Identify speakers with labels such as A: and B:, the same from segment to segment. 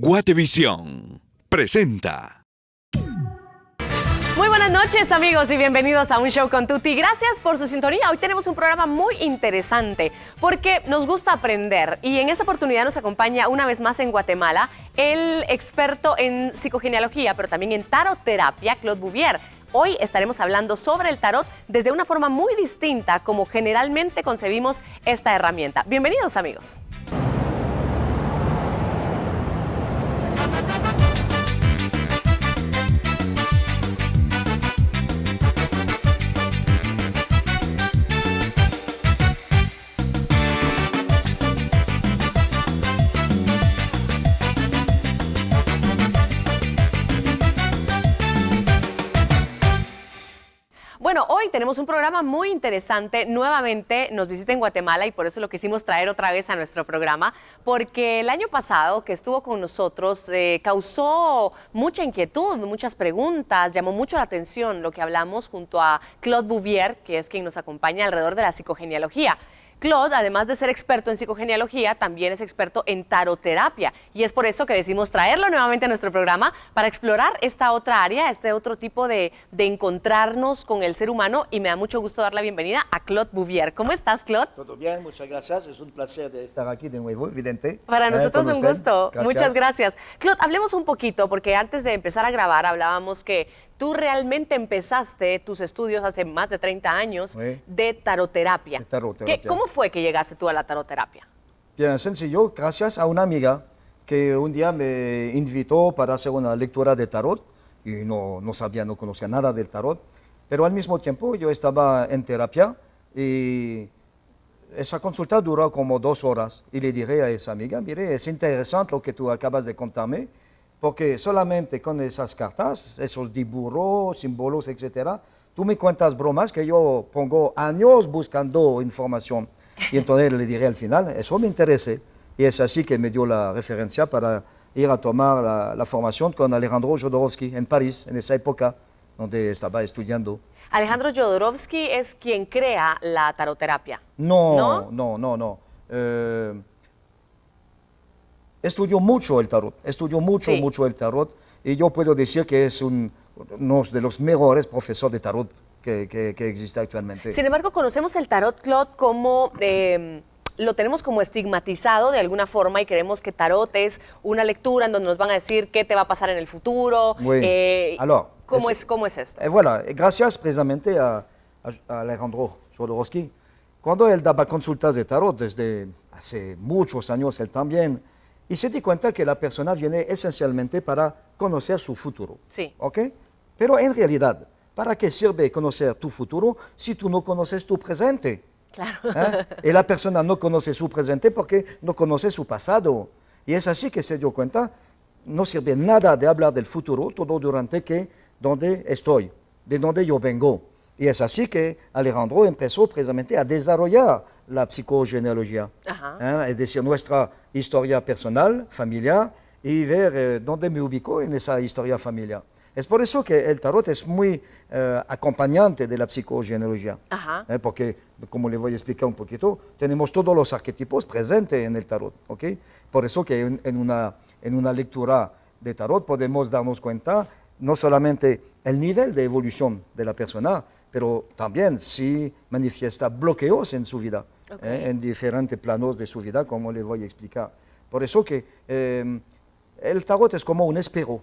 A: Guatevisión presenta.
B: Muy buenas noches, amigos, y bienvenidos a Un Show con Tuti. Gracias por su sintonía. Hoy tenemos un programa muy interesante porque nos gusta aprender y en esta oportunidad nos acompaña una vez más en Guatemala el experto en psicogenealogía, pero también en taroterapia, Claude Bouvier. Hoy estaremos hablando sobre el tarot desde una forma muy distinta como generalmente concebimos esta herramienta. Bienvenidos, amigos. Bueno, hoy tenemos un programa muy interesante. Nuevamente nos visita en Guatemala y por eso lo quisimos traer otra vez a nuestro programa, porque el año pasado que estuvo con nosotros causó mucha inquietud, muchas preguntas, llamó mucho la atención lo que hablamos junto a Claude Bouvier, que es quien nos acompaña alrededor de la psicogenealogía. Claude, además de ser experto en psicogenealogía, también es experto en taroterapia y es por eso que decidimos traerlo nuevamente a nuestro programa para explorar esta otra área, este otro tipo de encontrarnos con el ser humano, y me da mucho gusto dar la bienvenida a Claude Bouvier. ¿Cómo estás, Claude?
C: Todo bien, muchas gracias. Es un placer de estar aquí de nuevo, evidente.
B: Para nosotros un gusto.
C: Gracias.
B: Muchas gracias. Claude, hablemos un poquito, porque antes de empezar a grabar hablábamos que tú realmente empezaste tus estudios hace más de 30 años de taroterapia.
C: De taroterapia.
B: ¿Cómo fue que llegaste tú a la taroterapia?
C: Bien sencillo, gracias a una amiga que un día me invitó para hacer una lectura de tarot y no conocía nada del tarot, pero al mismo tiempo yo estaba en terapia y esa consulta duró como 2 horas y le dije a esa amiga, mire, es interesante lo que tú acabas de contarme, porque solamente con esas cartas, esos dibujos, símbolos, etcétera, tú me cuentas bromas que yo pongo años buscando información. Y entonces le diré al final, eso me interesa. Y es así que me dio la referencia para ir a tomar la formación con Alejandro Jodorowsky en París, en esa época donde estaba estudiando.
B: Alejandro Jodorowsky es quien crea la taroterapia.
C: No. Estudió mucho el tarot, mucho el tarot, y yo puedo decir que es uno de los mejores profesores de tarot que existe actualmente.
B: Sin embargo, conocemos el tarot, Claude, como lo tenemos como estigmatizado de alguna forma y creemos que tarot es una lectura en donde nos van a decir qué te va a pasar en el futuro.
C: Alors,
B: ¿Cómo es esto?
C: Voilà, gracias precisamente a Alejandro Jodorowsky. Cuando él daba consultas de tarot desde hace muchos años, él también, y se dio cuenta que la persona viene esencialmente para conocer su futuro.
B: Sí.
C: ¿Ok? Pero en realidad, ¿para qué sirve conocer tu futuro si tú no conoces tu presente?
B: Claro.
C: Y la persona no conoce su presente porque no conoce su pasado. Y es así que se dio cuenta, no sirve nada de hablar del futuro, todo durante donde estoy, de donde yo vengo. Y es así que Alejandro empezó precisamente a desarrollar la psicogenealogía. Es decir, nuestra historia personal, familiar, y ver dónde me ubico en esa historia familiar. Es por eso que el tarot es muy acompañante de la psicogenealogía. Porque, como le voy a explicar un poquito, tenemos todos los arquetipos presentes en el tarot. ¿Okay? Por eso que en una lectura de tarot podemos darnos cuenta no solamente el nivel de evolución de la persona, pero también si manifiesta bloqueos en su vida, en diferentes planos de su vida, como le voy a explicar. Por eso que el tarot es como un espejo.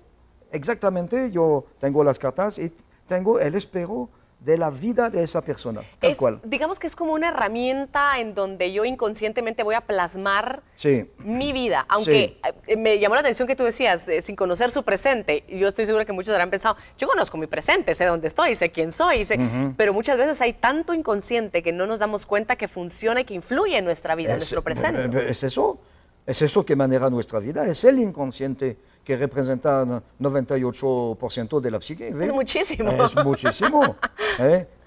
C: Exactamente, yo tengo las cartas y tengo el espejo de la vida de esa persona, tal cual.
B: Digamos que es como una herramienta en donde yo inconscientemente voy a plasmar mi vida, aunque me llamó la atención que tú decías, sin conocer su presente. Yo estoy segura que muchos habrán pensado, yo conozco mi presente, sé dónde estoy, sé quién soy, pero muchas veces hay tanto inconsciente que no nos damos cuenta que funciona y que influye en nuestra vida, en nuestro presente.
C: Es eso que maneja nuestra vida, es el inconsciente que representa 98% de la psique.
B: Es muchísimo.
C: Es muchísimo.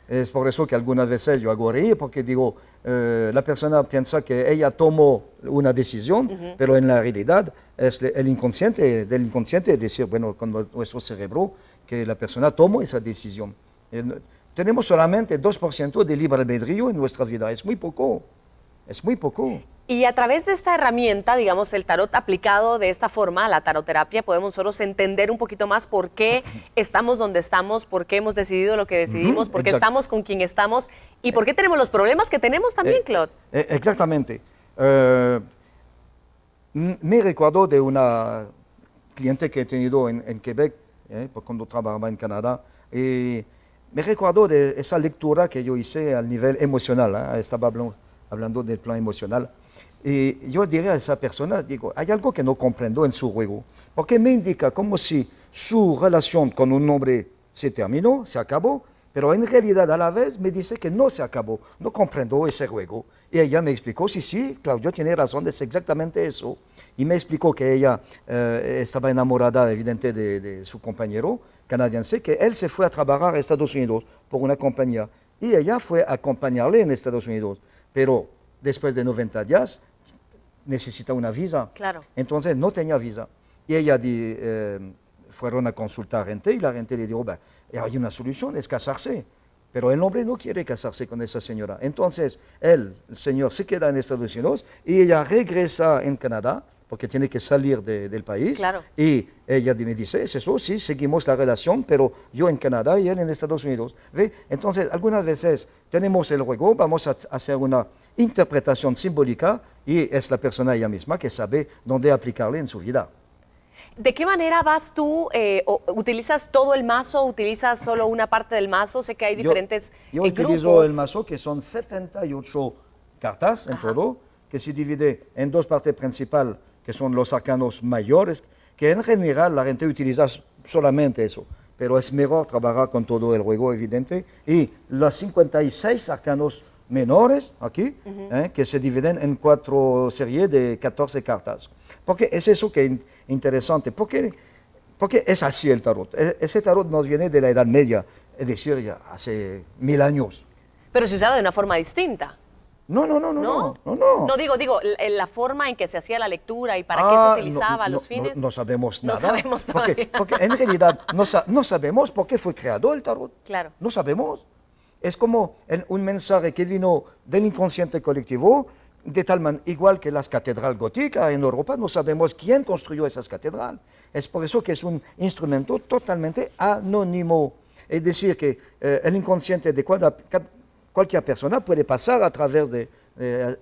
C: Es por eso que algunas veces yo hago reír, porque digo, la persona piensa que ella tomó una decisión, pero en la realidad es el inconsciente, del inconsciente, es decir, bueno, con nuestro cerebro, que la persona tomó esa decisión. Tenemos solamente 2% de libre albedrío en nuestra vida, es muy poco. Es muy poco.
B: Y a través de esta herramienta, digamos, el tarot aplicado de esta forma, la taroterapia, podemos nosotros entender un poquito más por qué estamos donde estamos, por qué hemos decidido lo que decidimos, por qué
C: exacto.
B: estamos con quien estamos y por qué tenemos los problemas que tenemos también, Claude.
C: Exactamente. Me recuerdo de una cliente que he tenido en Quebec, cuando trabajaba en Canadá, y me recuerdo de esa lectura que yo hice al nivel emocional, estaba hablando del plan emocional, y yo diría a esa persona, digo, hay algo que no comprendo en su juego, porque me indica como si su relación con un hombre se terminó, se acabó, pero en realidad a la vez me dice que no se acabó, no comprendo ese juego. Y ella me explicó, sí, Claudio tiene razón, es exactamente eso. Y me explicó que ella estaba enamorada, evidente, de su compañero canadiense, que él se fue a trabajar a Estados Unidos por una compañía. Y ella fue a acompañarle en Estados Unidos. Pero después de 90 días necesita una visa.
B: Claro.
C: Entonces no tenía visa. Y ella fueron a consultar a gente y la gente le dijo, hay una solución, es casarse. Pero el hombre no quiere casarse con esa señora. Entonces, el señor se queda en Estados Unidos y ella regresa en Canadá, porque tiene que salir del país.
B: Claro.
C: Y ella me dice, es eso, sí, seguimos la relación, pero yo en Canadá y él en Estados Unidos. ¿Ve? Entonces, algunas veces tenemos el juego, vamos a hacer una interpretación simbólica y es la persona ella misma que sabe dónde aplicarle en su vida.
B: ¿De qué manera vas tú? ¿Utilizas todo el mazo? ¿Utilizas solo una parte del mazo? Sé que hay diferentes
C: yo
B: grupos.
C: utilizo el mazo, que son 78 cartas en todo, que se divide en dos partes principales, que son los arcanos mayores, que en general la gente utiliza solamente eso, pero es mejor trabajar con todo el juego, evidente, y los 56 arcanos menores aquí, que se dividen en 4 series de 14 cartas. Porque es eso que es interesante, porque es así el tarot. Ese tarot nos viene de la Edad Media, es decir, ya hace 1000 años.
B: Pero se usaba de una forma distinta.
C: No.
B: No, digo, la forma en que se hacía la lectura y para qué se utilizaba, los fines.
C: No sabemos nada.
B: No sabemos todavía.
C: Porque en realidad no sabemos por qué fue creado el tarot.
B: Claro.
C: No sabemos. Es como un mensaje que vino del inconsciente colectivo, de tal manera, igual que las catedrales góticas en Europa, no sabemos quién construyó esas catedrales. Es por eso que es un instrumento totalmente anónimo. Es decir, que el inconsciente de cualquier persona puede pasar a través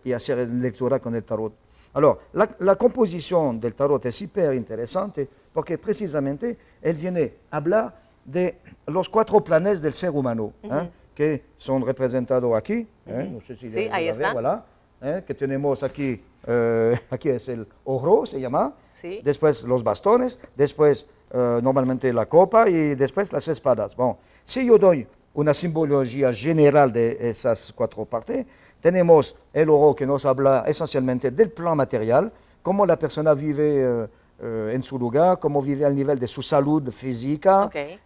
C: y hacer lectura con el tarot. Alors, la composición del tarot es hiper interesante porque precisamente él viene a hablar de los 4 planes del ser humano, que son representados aquí. No sé si
B: sí, ahí está.
C: Voilà, que tenemos aquí, aquí es el oro, se llama.
B: Sí.
C: Después los bastones, después normalmente la copa y después las espadas. Bueno, si yo doy una simbología general de esas 4 partes, tenemos el oro que nos habla esencialmente del plan material, cómo la persona vive en su lugar, cómo vive al nivel de su salud física.
B: Okay.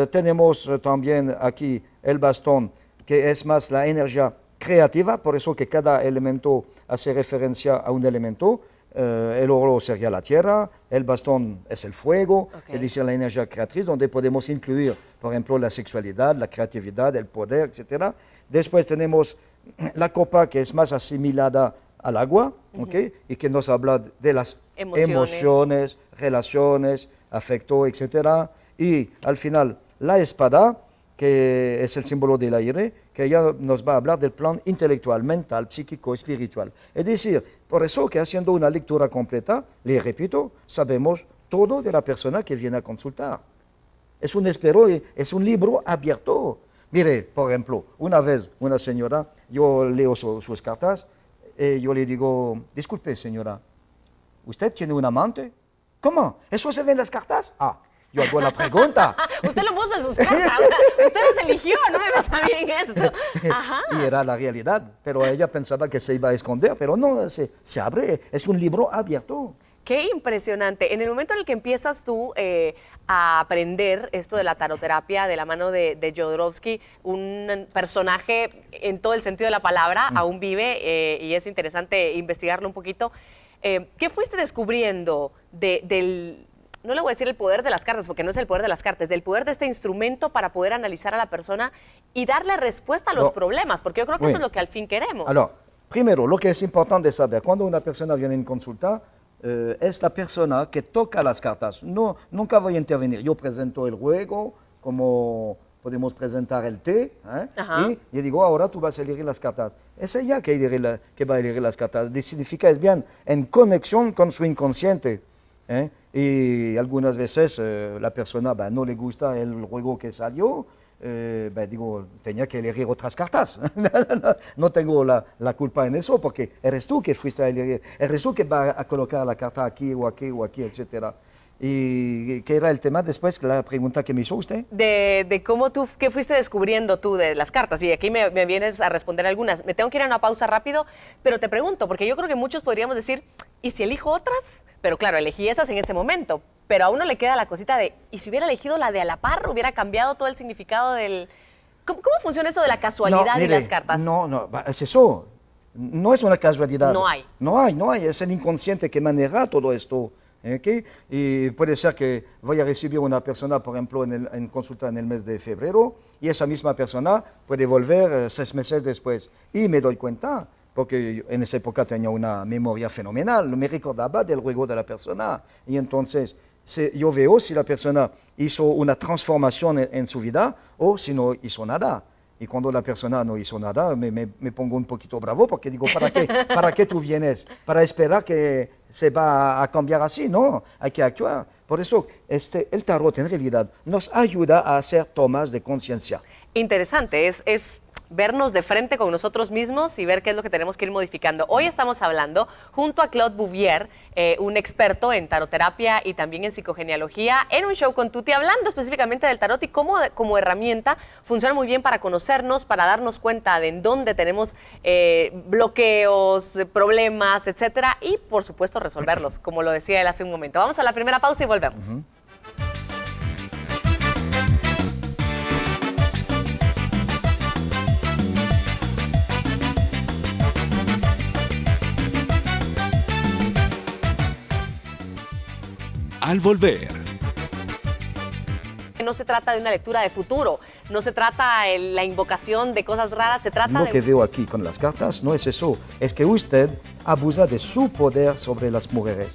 C: Tenemos también aquí el bastón, que es más la energía creativa, por eso que cada elemento hace referencia a un elemento. El oro sería la tierra, el bastón es el fuego, es decir, la energía creatriz, donde podemos incluir, por ejemplo, la sexualidad, la creatividad, el poder, etc. Después tenemos la copa, que es más asimilada al agua, y que nos habla de las emociones, relaciones, afecto, etc. Y al final, la espada, que es el símbolo del aire, que ya nos va a hablar del plan intelectual, mental, psíquico, espiritual. Es decir, por eso que haciendo una lectura completa, le repito, sabemos todo de la persona que viene a consultar. Es un libro abierto. Mire, por ejemplo, una vez una señora, yo leo sus cartas, y yo le digo, disculpe señora, ¿usted tiene un amante? ¿Cómo? ¿Eso se ve en las cartas? Yo hago la pregunta.
B: Usted lo puso en sus cartas, usted las eligió, no me está bien esto. Ajá.
C: Y era la realidad, pero ella pensaba que se iba a esconder, pero no, se abre, es un libro abierto.
B: Qué impresionante. En el momento en el que empiezas tú a aprender esto de la taroterapia de la mano de Jodorowsky, un personaje en todo el sentido de la palabra, aún vive y es interesante investigarlo un poquito. ¿Qué fuiste descubriendo del... No le voy a decir el poder de las cartas, porque no es el poder de las cartas, del poder de este instrumento para poder analizar a la persona y darle respuesta a los problemas, porque yo creo que eso es lo que al fin queremos.
C: Alors, Primero, lo que es importante saber, cuando una persona viene en consulta, es la persona que toca las cartas. No, nunca voy a intervenir. Yo presento el juego, como podemos presentar el té, y yo digo, ahora tú vas a elegir las cartas. Es ella que va a elegir las cartas. Significa, es bien, en conexión con su inconsciente. Y algunas veces la persona no le gusta el juego que salió, digo, tenía que elegir otras cartas. No tengo la culpa en eso, porque eres tú que fuiste a elegir, eres tú que va a colocar la carta aquí o aquí o aquí, etc. ¿Y qué era el tema después, la pregunta que me hizo usted?
B: De cómo tú, qué fuiste descubriendo tú de las cartas. Y aquí me vienes a responder algunas. Me tengo que ir a una pausa rápido, pero te pregunto, porque yo creo que muchos podríamos decir, ¿y si elijo otras? Pero claro, elegí esas en ese momento. Pero a uno le queda la cosita de, ¿y si hubiera elegido la de a la par? ¿Hubiera cambiado todo el significado del...? ¿Cómo funciona eso de la casualidad
C: Mire,
B: y las cartas?
C: No, es eso. No es una casualidad.
B: No hay.
C: No hay. Es el inconsciente que maneja todo esto. ¿Okay? Y puede ser que vaya a recibir una persona, por ejemplo, en consulta en el mes de febrero, y esa misma persona puede volver 6 meses después. Y me doy cuenta, porque en esa época tenía una memoria fenomenal, me recordaba del juego de la persona. Y entonces yo veo si la persona hizo una transformación en su vida o si no hizo nada. Y cuando la persona no hizo nada, me pongo un poquito bravo porque digo, ¿para qué tú vienes? ¿Para esperar que se va a cambiar así? No, hay que actuar. Por eso el tarot en realidad nos ayuda a hacer tomas de conciencia.
B: Interesante, es vernos de frente con nosotros mismos y ver qué es lo que tenemos que ir modificando. Hoy estamos hablando junto a Claude Bouvier, un experto en taroterapia y también en psicogenealogía, en un show con Tuti, hablando específicamente del tarot y cómo como herramienta funciona muy bien para conocernos, para darnos cuenta de en dónde tenemos bloqueos, problemas, etcétera, y por supuesto resolverlos, como lo decía él hace un momento. Vamos a la primera pausa y volvemos.
A: Al volver,
B: No se trata de una lectura de futuro, no se trata de la invocación de cosas raras, se trata
C: Lo
B: de...
C: que veo aquí con las cartas no es eso, es que usted abusa de su poder sobre las mujeres.